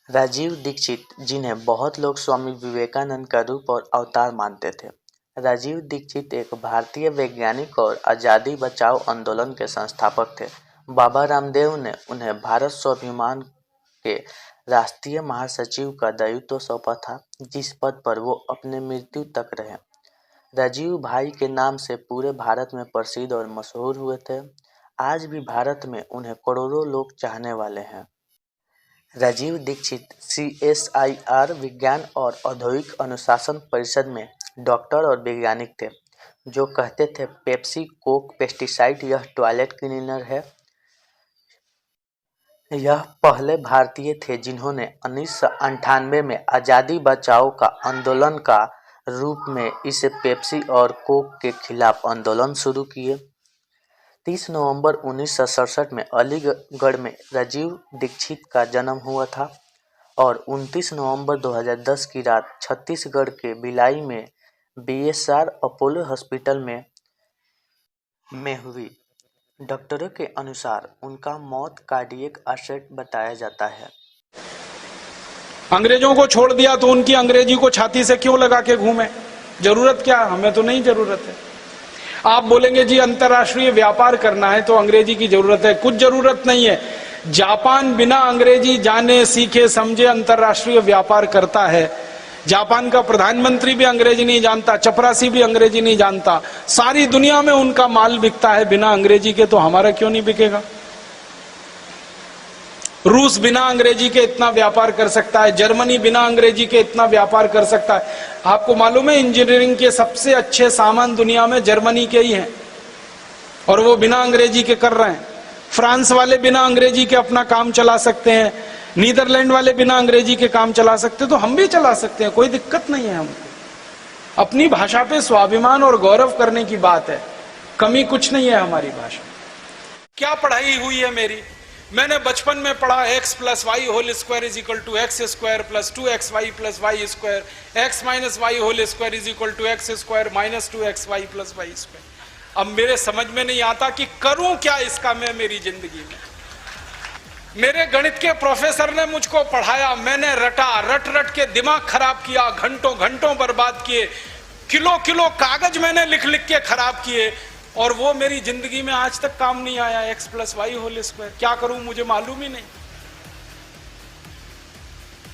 राजीव दीक्षित, जिन्हें बहुत लोग स्वामी विवेकानंद का रूप और अवतार मानते थे। राजीव दीक्षित एक भारतीय वैज्ञानिक और आज़ादी बचाओ आंदोलन के संस्थापक थे। बाबा रामदेव ने उन्हें भारत स्वाभिमान के राष्ट्रीय महासचिव का दायित्व सौंपा था, जिस पद पर वो अपने मृत्यु तक रहे। राजीव भाई के नाम से पूरे भारत में प्रसिद्ध और मशहूर हुए थे। आज भी भारत में उन्हें करोड़ों लोग चाहने वाले हैं। राजीव दीक्षित CSIR विज्ञान और औद्योगिक अनुशासन परिषद में डॉक्टर और वैज्ञानिक थे, जो कहते थे पेप्सी, कोक, पेस्टिसाइड यह टॉयलेट क्लीनर है। यह पहले भारतीय थे जिन्होंने 1998 में आज़ादी बचाओ का आंदोलन का रूप में इसे पेप्सी और कोक के खिलाफ आंदोलन शुरू किए। 30 नवंबर 1967 में अलीगढ़ में राजीव दीक्षित का जन्म हुआ था और 29 नवंबर 2010 की रात छत्तीसगढ़ के भिलाई में BSR अपोलो हॉस्पिटल में हुई। डॉक्टरों के अनुसार उनका मौत कार्डियक अरेस्ट बताया जाता है। अंग्रेजों को छोड़ दिया तो उनकी अंग्रेजी को छाती से क्यों लगा के घूमे? जरूरत क्या? हमें तो नहीं जरूरत है। आप बोलेंगे जी अंतर्राष्ट्रीय व्यापार करना है तो अंग्रेजी की जरूरत है। कुछ जरूरत नहीं है। जापान बिना अंग्रेजी जाने, सीखे, समझे अंतर्राष्ट्रीय व्यापार करता है। जापान का प्रधानमंत्री भी अंग्रेजी नहीं जानता, चपरासी भी अंग्रेजी नहीं जानता। सारी दुनिया में उनका माल बिकता है बिना अंग्रेजी के, तो हमारा क्यों नहीं बिकेगा? रूस बिना अंग्रेजी के इतना व्यापार कर सकता है, जर्मनी बिना अंग्रेजी के इतना व्यापार कर सकता है। आपको मालूम है इंजीनियरिंग के सबसे अच्छे सामान दुनिया में जर्मनी के ही हैं और वो बिना अंग्रेजी के कर रहे हैं। फ्रांस वाले बिना अंग्रेजी के अपना काम चला सकते हैं, नीदरलैंड वाले बिना अंग्रेजी के काम चला सकते हैं, तो हम भी चला सकते हैं, कोई दिक्कत नहीं है हमको। अपनी भाषा पे स्वाभिमान और गौरव करने की बात है, कमी कुछ नहीं है हमारी भाषा। क्या पढ़ाई हुई है मेरी? मैंने बचपन में पढ़ा x + y whole square is equal to x square plus 2xy plus y square, x minus y whole square is equal to x square minus 2xy plus y square. अब मेरे समझ में नहीं आता कि करूं क्या इसका मैं मेरी जिंदगी में। मेरे गणित के प्रोफेसर ने मुझको पढ़ाया, मैंने रटा, रट रट के दिमाग खराब किया, घंटों घंटों बर्बाद किए, किलो किलो कागज मैंने लिख लिख के खराब किए और वो मेरी जिंदगी में आज तक काम नहीं आया। x + y होल स्क्वायर क्या करूं मुझे मालूम ही नहीं।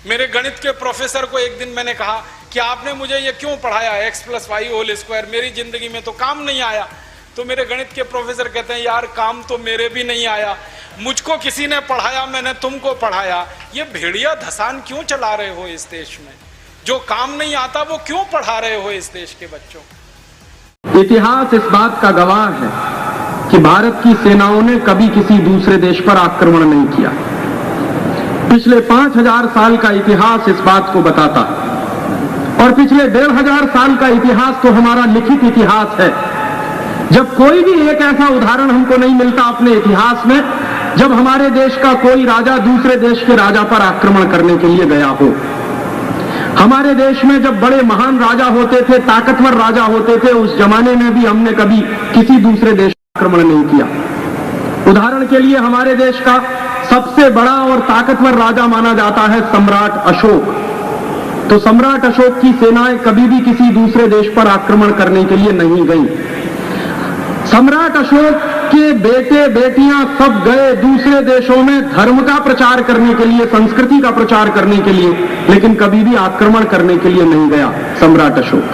मेरे गणित के प्रोफेसर को एक दिन मैंने कहा कि आपने मुझे ये क्यों पढ़ाया x + y होल स्क्वायर, मेरी जिंदगी में तो काम नहीं आया। तो मेरे गणित के प्रोफेसर कहते हैं यार काम तो मेरे भी नहीं आया, मुझको किसी ने पढ़ाया, मैंने तुमको पढ़ाया। ये भेड़िया धसान क्यों चला रहे हो इस देश में? जो काम नहीं आता वो क्यों पढ़ा रहे हो इस देश के बच्चों? इतिहास इस बात का गवाह है कि भारत की सेनाओं ने कभी किसी दूसरे देश पर आक्रमण नहीं किया। पिछले 5000 साल का इतिहास इस बात को बताता है और पिछले 1500 साल का इतिहास तो हमारा लिखित इतिहास है। जब कोई भी एक ऐसा उदाहरण हमको नहीं मिलता अपने इतिहास में जब हमारे देश का कोई राजा दूसरे देश के राजा पर आक्रमण करने के लिए गया हो। हमारे देश में जब बड़े महान राजा होते थे, ताकतवर राजा होते थे, उस जमाने में भी हमने कभी किसी दूसरे देश पर आक्रमण नहीं किया। उदाहरण के लिए हमारे देश का सबसे बड़ा और ताकतवर राजा माना जाता है सम्राट अशोक। तो सम्राट अशोक की सेनाएं कभी भी किसी दूसरे देश पर आक्रमण करने के लिए नहीं गई। सम्राट अशोक के बेटे बेटियां सब गए दूसरे देशों में धर्म का प्रचार करने के लिए, संस्कृति का प्रचार करने के लिए, लेकिन कभी भी आक्रमण करने के लिए नहीं गया सम्राट अशोक।